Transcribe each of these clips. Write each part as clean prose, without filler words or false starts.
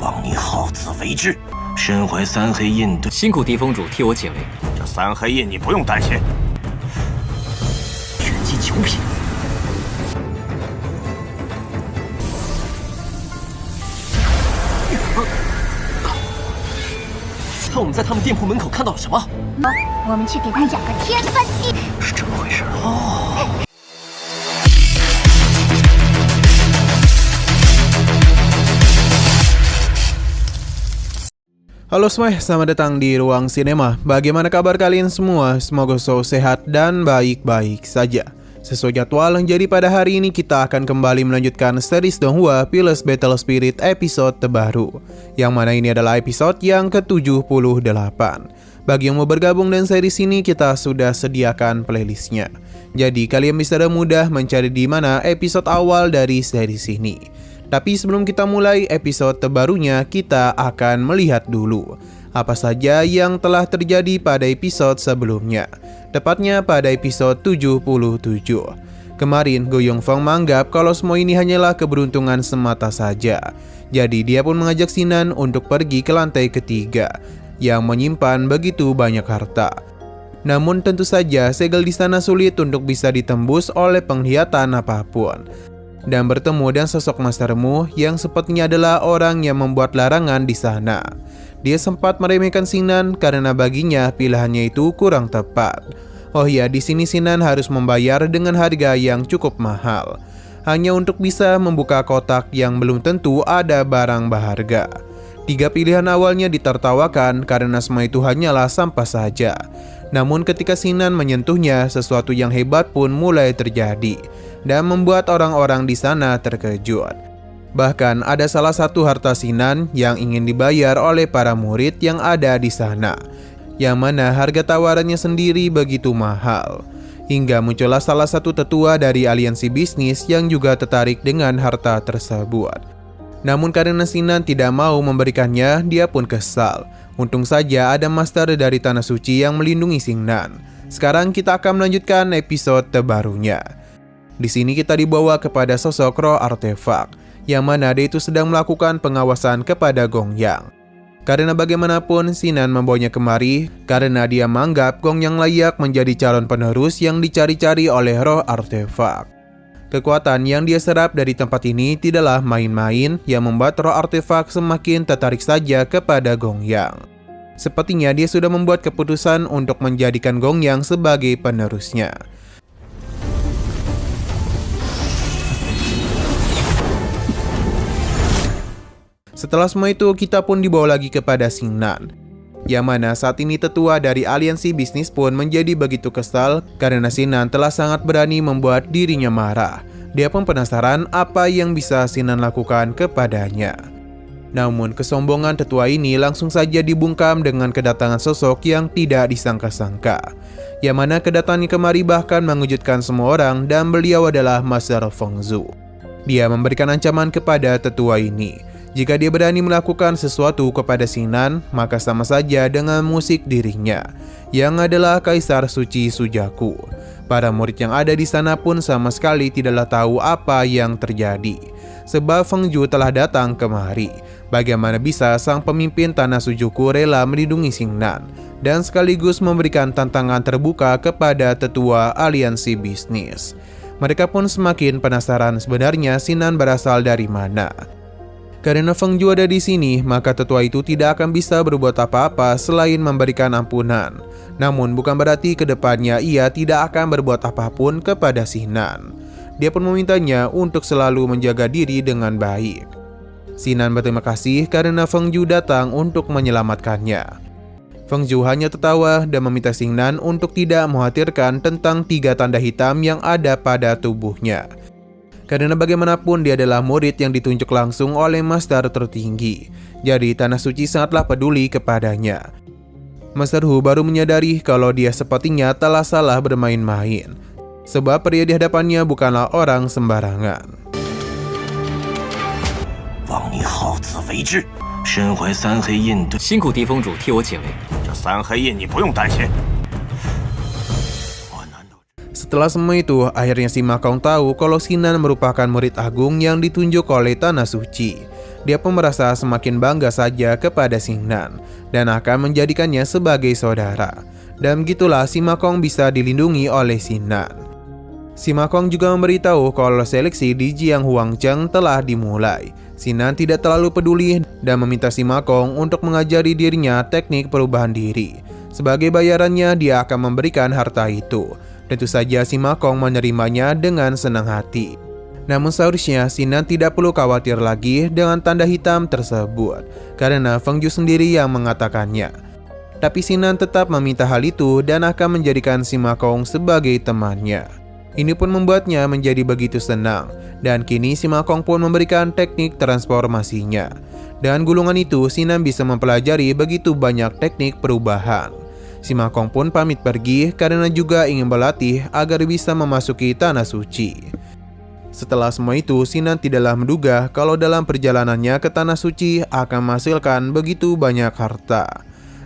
望你好自为之。身怀三黑印对，辛苦狄峰主替我解围。这三黑印你不用担心。玄机九品。看我们在他们店铺门口看到了什么？我们去给他讲个天翻地。是这么回事哦。Halo semuanya, selamat datang di Ruang Sinema. Bagaimana kabar kalian semua? Semoga selalu sehat dan baik-baik saja. Sesuai jadwal, jadi pada hari ini kita akan kembali melanjutkan series Donghua Peerless Battle Spirit episode terbaru, yang mana ini adalah episode yang ke-78. Bagi yang mau bergabung dengan series ini, kita sudah sediakan playlistnya. Jadi kalian bisa mudah mencari di mana episode awal dari series ini. Tapi sebelum kita mulai episode terbarunya, kita akan melihat dulu apa saja yang telah terjadi pada episode sebelumnya, tepatnya pada episode 77. Kemarin Go Yongfeng menganggap kalau semua ini hanyalah keberuntungan semata saja. Jadi dia pun mengajak Sinan untuk pergi ke lantai ketiga yang menyimpan begitu banyak harta. Namun tentu saja segel di sana sulit untuk bisa ditembus oleh penglihatan apapun. Dan bertemu dengan sosok Master Mu yang sepertinya adalah orang yang membuat larangan di sana. Dia sempat meremehkan Sinan karena baginya pilihannya itu kurang tepat. Oh ya, di sini Sinan harus membayar dengan harga yang cukup mahal, hanya untuk bisa membuka kotak yang belum tentu ada barang berharga. 3 pilihan awalnya ditertawakan karena semua itu hanyalah sampah saja. Namun ketika Sinan menyentuhnya, sesuatu yang hebat pun mulai terjadi dan membuat orang-orang di sana terkejut. Bahkan ada salah satu harta Sinan yang ingin dibayar oleh para murid yang ada di sana, yang mana harga tawarannya sendiri begitu mahal. Hingga muncullah salah satu tetua dari aliansi bisnis yang juga tertarik dengan harta tersebut. Namun karena Sinan tidak mau memberikannya, dia pun kesal. Untung saja ada master dari Tanah Suci yang melindungi Sinan. Sekarang kita akan melanjutkan episode terbarunya. Di sini kita dibawa kepada sosok roh artefak, yang mana dia itu sedang melakukan pengawasan kepada Gong Yang. Karena bagaimanapun Sinan membawanya kemari karena dia menganggap Gong Yang layak menjadi calon penerus yang dicari-cari oleh roh artefak. Kekuatan yang dia serap dari tempat ini tidaklah main-main, yang membuat roh artefak semakin tertarik saja kepada Gong Yang. Sepertinya dia sudah membuat keputusan untuk menjadikan Gong Yang sebagai penerusnya. Setelah semua itu, kita pun dibawa lagi kepada Sinan, yang mana saat ini tetua dari aliansi bisnis pun menjadi begitu kesal karena Sinan telah sangat berani membuat dirinya marah. Dia pun penasaran apa yang bisa Sinan lakukan kepadanya. Namun kesombongan tetua ini langsung saja dibungkam dengan kedatangan sosok yang tidak disangka-sangka, yang mana kedatangannya kemari bahkan mengejutkan semua orang, dan beliau adalah Master Feng Zhu. Dia memberikan ancaman kepada tetua ini. Jika dia berani melakukan sesuatu kepada Sinan, maka sama saja dengan musik dirinya, yang adalah Kaisar Suci Sujaku. Para murid yang ada di sana pun sama sekali tidaklah tahu apa yang terjadi, sebab Feng Zhu telah datang kemari. Bagaimana bisa sang pemimpin Tanah Sujuku rela melindungi Sinan, dan sekaligus memberikan tantangan terbuka kepada tetua aliansi bisnis. Mereka pun semakin penasaran sebenarnya Sinan berasal dari mana. Karena Feng Zhu ada di sini, maka tetua itu tidak akan bisa berbuat apa-apa selain memberikan ampunan. Namun bukan berarti kedepannya ia tidak akan berbuat apapun kepada Sinan. Dia pun memintanya untuk selalu menjaga diri dengan baik. Sinan berterima kasih karena Feng Zhu datang untuk menyelamatkannya. Feng Zhu hanya tertawa dan meminta Sinan untuk tidak mengkhawatirkan tentang 3 tanda hitam yang ada pada tubuhnya. Karena bagaimanapun dia adalah murid yang ditunjuk langsung oleh master tertinggi, jadi Tanah Suci sangatlah peduli kepadanya. Master Hu baru menyadari kalau dia sepertinya telah salah bermain-main, sebab pria di hadapannya bukanlah orang sembarangan.望你好自为之，身怀三黑印对，辛苦狄峰主替我解围。这三黑印你不用担心。 Setelah semua itu, akhirnya si Makong tahu kalau Sinan merupakan murid agung yang ditunjuk oleh Tanah Suci. Dia pun merasa semakin bangga saja kepada Xingnan dan akan menjadikannya sebagai saudara. Dan begitulah Si Ma Kong bisa dilindungi oleh Xingnan. Si Ma Kong juga memberitahu kalau seleksi di Jiang Huangcheng telah dimulai. Xingnan tidak terlalu peduli dan meminta Si Ma Kong untuk mengajari dirinya teknik perubahan diri. Sebagai bayarannya, dia akan memberikan harta itu. Tentu saja Si Ma Kong menerimanya dengan senang hati. Namun seharusnya Xingnan tidak perlu khawatir lagi dengan tanda hitam tersebut, karena Feng Ju sendiri yang mengatakannya. Tapi Xingnan tetap meminta hal itu dan akan menjadikan Si Ma Kong sebagai temannya. Ini pun membuatnya menjadi begitu senang, dan kini Si Ma Kong pun memberikan teknik transformasinya. Dengan gulungan itu, Xingnan bisa mempelajari begitu banyak teknik perubahan. Si Ma Kong pun pamit pergi karena juga ingin berlatih agar bisa memasuki tanah suci. Setelah semua itu, Xingnan tidaklah menduga kalau dalam perjalanannya ke tanah suci akan menghasilkan begitu banyak harta.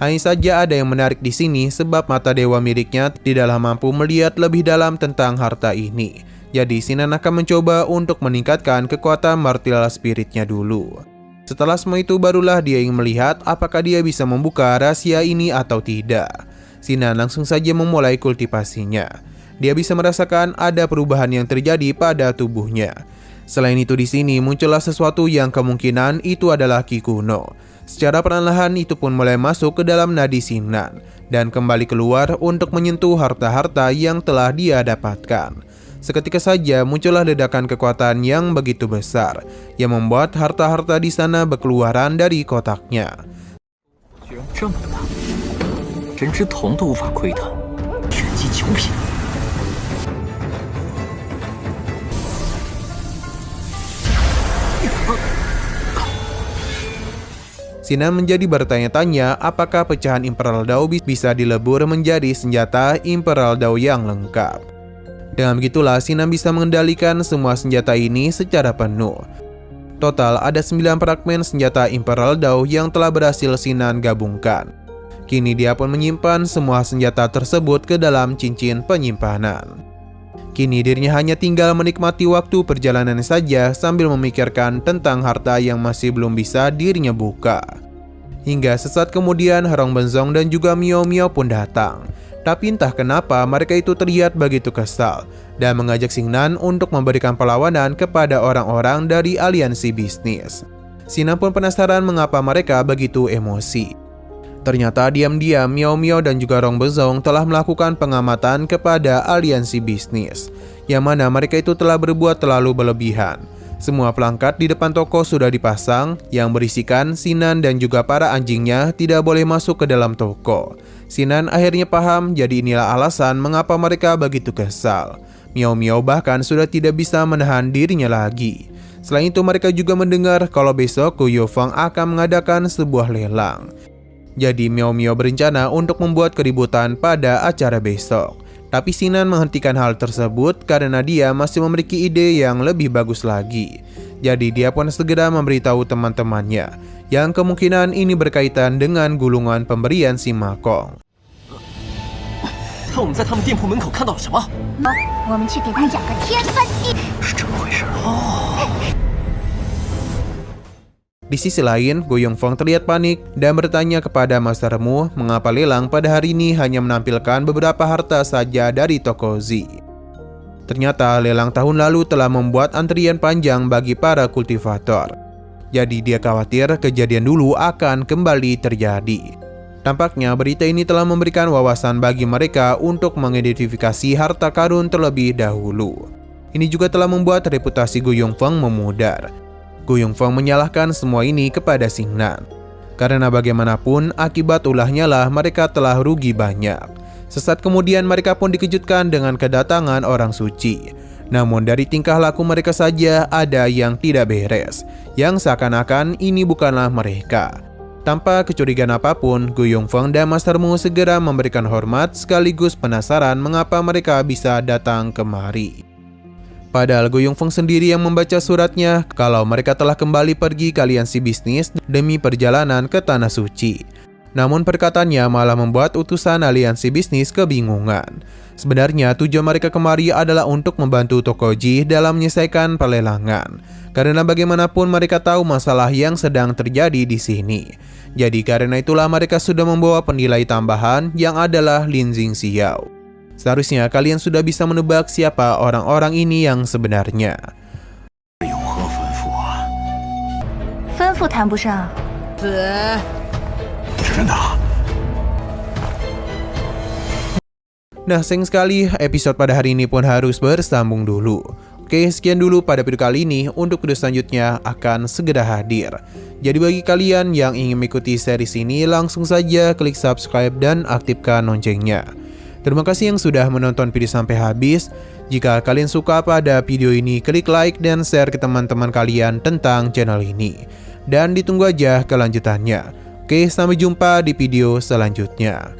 Hanya saja ada yang menarik di sini sebab mata dewa miliknya tidaklah mampu melihat lebih dalam tentang harta ini. Jadi Xingnan akan mencoba untuk meningkatkan kekuatan martial spiritnya dulu. Setelah semua itu barulah dia ingin melihat apakah dia bisa membuka rahasia ini atau tidak. Xingnan langsung saja memulai kultivasinya. Dia bisa merasakan ada perubahan yang terjadi pada tubuhnya. Selain itu di sini muncullah sesuatu yang kemungkinan itu adalah Qi kuno. Secara perlahan itu pun mulai masuk ke dalam nadi Xingnan dan kembali keluar untuk menyentuh harta-harta yang telah dia dapatkan. Seketika saja muncullah ledakan kekuatan yang begitu besar yang membuat harta-harta di sana berkeluaran dari kotaknya. Xingnan menjadi bertanya-tanya apakah pecahan Imperial Dao bisa dilebur menjadi senjata Imperial Dao yang lengkap. Dengan begitulah Xingnan bisa mengendalikan semua senjata ini secara penuh. Total ada 9 fragmen senjata Imperial Dao yang telah berhasil Xingnan gabungkan. Kini dia pun menyimpan semua senjata tersebut ke dalam cincin penyimpanan. Kini dirinya hanya tinggal menikmati waktu perjalanan saja sambil memikirkan tentang harta yang masih belum bisa dirinya buka. Hingga sesaat kemudian Rong Benzong dan juga Miao Miao pun datang. Tapi entah kenapa mereka itu terlihat begitu kesal dan mengajak Xingnan untuk memberikan perlawanan kepada orang-orang dari aliansi bisnis. Xingnan pun penasaran mengapa mereka begitu emosi. Ternyata diam-diam Miao Miao dan juga Rong Benzong telah melakukan pengamatan kepada aliansi bisnis, yang mana mereka itu telah berbuat terlalu berlebihan. Semua pelangkat di depan toko sudah dipasang yang berisikan Xingnan dan juga para anjingnya tidak boleh masuk ke dalam toko. Xingnan akhirnya paham, jadi inilah alasan mengapa mereka begitu kesal. Miao Miao bahkan sudah tidak bisa menahan dirinya lagi. Selain itu mereka juga mendengar kalau besok Gu Yufeng akan mengadakan sebuah lelang. Jadi Miao Miao berencana untuk membuat keributan pada acara besok. Tapi Xingnan menghentikan hal tersebut karena dia masih memiliki ide yang lebih bagus lagi. Jadi dia pun segera memberitahu teman-temannya yang kemungkinan ini berkaitan dengan gulungan pemberian Si Ma Kong. 看我们在他们店铺门口看到了什么？我们去给他讲个天翻地。是这么回事Di sisi lain, Gu Yongfeng terlihat panik dan bertanya kepada Master Mu mengapa lelang pada hari ini hanya menampilkan beberapa harta saja dari toko Z. Ternyata lelang tahun lalu telah membuat antrian panjang bagi para kultivator. Jadi dia khawatir kejadian dulu akan kembali terjadi. Tampaknya berita ini telah memberikan wawasan bagi mereka untuk mengidentifikasi harta karun terlebih dahulu. Ini juga telah membuat reputasi Gu Yongfeng memudar. Gu Yongfeng menyalahkan semua ini kepada Xingnan. Karena bagaimanapun akibat ulahnya lah mereka telah rugi banyak. Sesaat kemudian mereka pun dikejutkan dengan kedatangan orang suci. Namun dari tingkah laku mereka saja ada yang tidak beres, yang seakan-akan ini bukanlah mereka. Tanpa kecurigaan apapun, Gu Yongfeng dan Master Mu segera memberikan hormat sekaligus penasaran mengapa mereka bisa datang kemari. Padahal Gu Yongfeng sendiri yang membaca suratnya kalau mereka telah kembali pergi ke aliansi bisnis demi perjalanan ke tanah suci. Namun perkataannya malah membuat utusan aliansi bisnis kebingungan. Sebenarnya tujuan mereka kemari adalah untuk membantu Tokoji dalam menyelesaikan pelelangan. Karena bagaimanapun mereka tahu masalah yang sedang terjadi di sini. Jadi karena itulah mereka sudah membawa penilai tambahan yang adalah Lin Xingxiao. Seharusnya kalian sudah bisa menebak siapa orang-orang ini yang sebenarnya. 有何吩咐啊？吩咐谈不上，真的？ Nah, sayang sekali episode pada hari ini pun harus bersambung dulu. Oke, sekian dulu pada video kali ini. Untuk video selanjutnya akan segera hadir. Jadi bagi kalian yang ingin mengikuti series ini, langsung saja klik subscribe dan aktifkan loncengnya. Terima kasih yang sudah menonton video sampai habis. Jika kalian suka pada video ini, klik like dan share ke teman-teman kalian tentang channel ini. Dan ditunggu aja kelanjutannya. Oke, sampai jumpa di video selanjutnya.